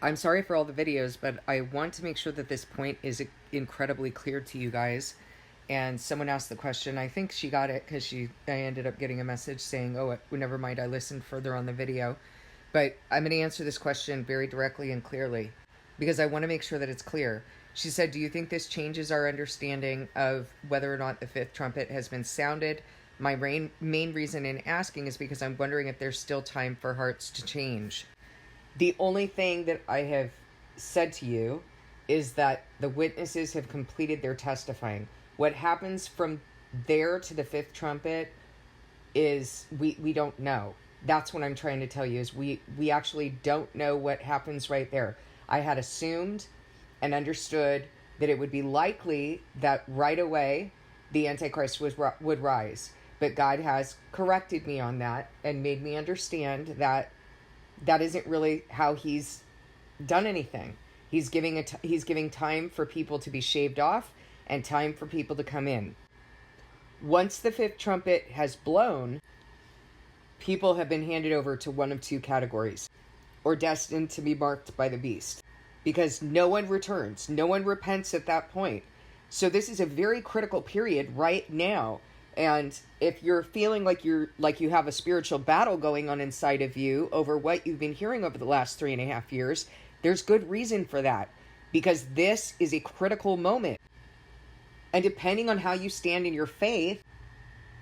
I'm sorry for all the videos, but I want to make sure that this point is incredibly clear to you guys. And someone asked the question. I think she got it because I ended up getting a message saying, "Oh, never mind. I listened further on the video." But I'm going to answer this question very directly and clearly because I want to make sure that it's clear. She said, "Do you think this changes our understanding of whether or not the fifth trumpet has been sounded?" My main reason in asking is because I'm wondering if there's still time for hearts to change. The only thing that I have said to you is that the witnesses have completed their testifying. What happens from there to the fifth trumpet is we don't know. That's what I'm trying to tell you is we actually don't know what happens right there. I had assumed and understood that it would be likely that right away the Antichrist would rise. But God has corrected me on that and made me understand that that isn't really how he's done anything. He's giving time for people to be shaved off and time for people to come in. Once the fifth trumpet has blown, people have been handed over to one of two categories, or destined to be marked by the beast, because no one returns, no one repents at that point. So this is a very critical period right now. And if you're feeling like you have a spiritual battle going on inside of you over what you've been hearing over the last 3.5 years, there's good reason for that, because this is a critical moment. And depending on how you stand in your faith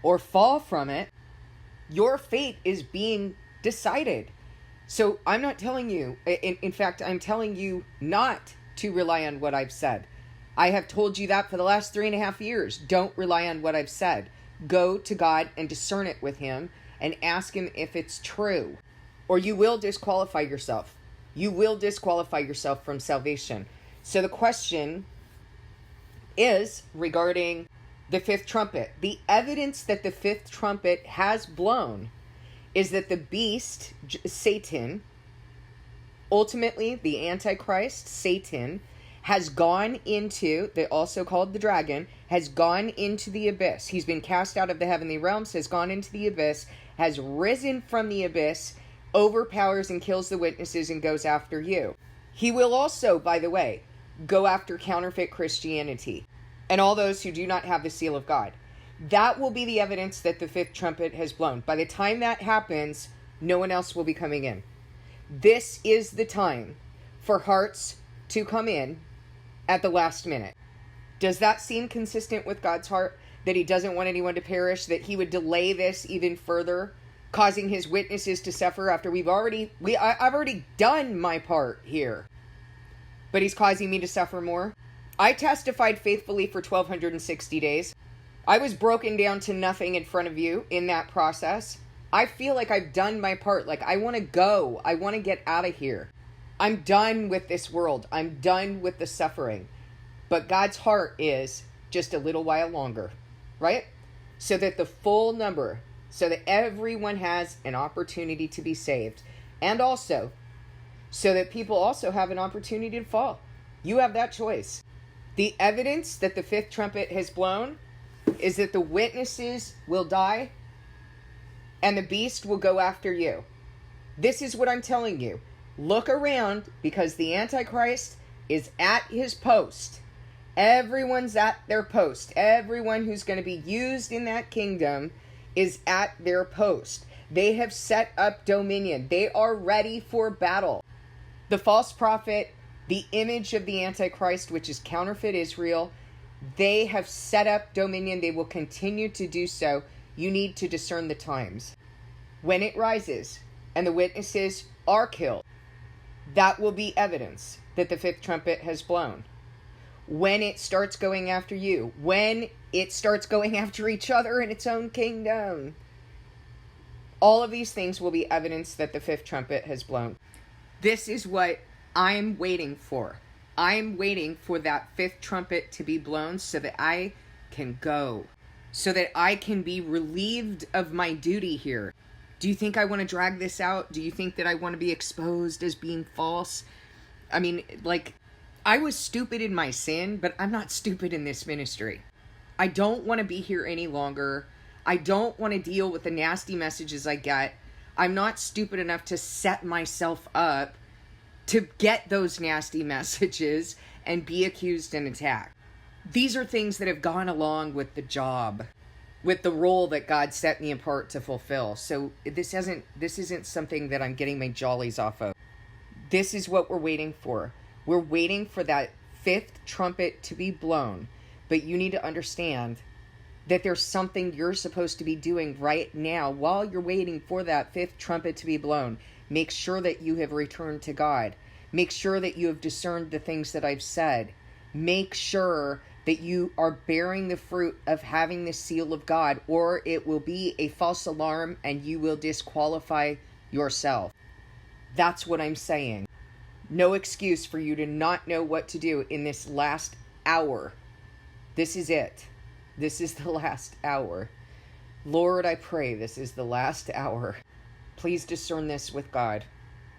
or fall from it, your fate is being decided. So I'm not telling you, in fact, I'm telling you not to rely on what I've said. I have told you that for the last 3.5 years. Don't rely on what I've said. Go to God and discern it with him and ask him if it's true, or you will disqualify yourself. You will disqualify yourself from salvation. So the question is regarding the fifth trumpet. The evidence that the fifth trumpet has blown is that the beast, Satan, ultimately the Antichrist, Satan, has gone into, they also called the dragon, has gone into the abyss. He's been cast out of the heavenly realms, has gone into the abyss, has risen from the abyss, overpowers and kills the witnesses, and goes after you. He will also, by the way, go after counterfeit Christianity and all those who do not have the seal of God. That will be the evidence that the fifth trumpet has blown. By the time that happens, no one else will be coming in. This is the time for hearts to come in at the last minute. Does that seem consistent with God's heart? That he doesn't want anyone to perish? That he would delay this even further, causing his witnesses to suffer after I've already done my part here, but he's causing me to suffer more? I testified faithfully for 1,260 days. I was broken down to nothing in front of you in that process. I feel like I've done my part. Like, I want to go. I want to get out of here. I'm done with this world. I'm done with the suffering. But God's heart is just a little while longer, right? So that the full number, so that everyone has an opportunity to be saved. And also, so that people also have an opportunity to fall. You have that choice. The evidence that the fifth trumpet has blown is that the witnesses will die and the beast will go after you. This is what I'm telling you. Look around, because the Antichrist is at his post. Everyone's at their post. Everyone who's going to be used in that kingdom is at their post. They have set up dominion. They are ready for battle. The false prophet, the image of the Antichrist, which is counterfeit Israel, they have set up dominion. They will continue to do so. You need to discern the times. When it rises and the witnesses are killed, that will be evidence that the fifth trumpet has blown. When it starts going after you, when it starts going after each other in its own kingdom, all of these things will be evidence that the fifth trumpet has blown. This is what I'm waiting for. I'm waiting for that fifth trumpet to be blown so that I can go, so that I can be relieved of my duty here. Do you think I want to drag this out? Do you think that I want to be exposed as being false? I mean, like, I was stupid in my sin, but I'm not stupid in this ministry. I don't want to be here any longer. I don't want to deal with the nasty messages I get. I'm not stupid enough to set myself up to get those nasty messages and be accused and attacked. These are things that have gone along with the job, with the role that God set me apart to fulfill. So this isn't something that I'm getting my jollies off of. This is what we're waiting for. We're waiting for that fifth trumpet to be blown. But you need to understand that there's something you're supposed to be doing right now while you're waiting for that fifth trumpet to be blown. Make sure that you have returned to God. Make sure that you have discerned the things that I've said. Make sure that you are bearing the fruit of having the seal of God, or it will be a false alarm and you will disqualify yourself. That's what I'm saying. No excuse for you to not know what to do in this last hour. This is it. This is the last hour. Lord, I pray this is the last hour. Please discern this with God.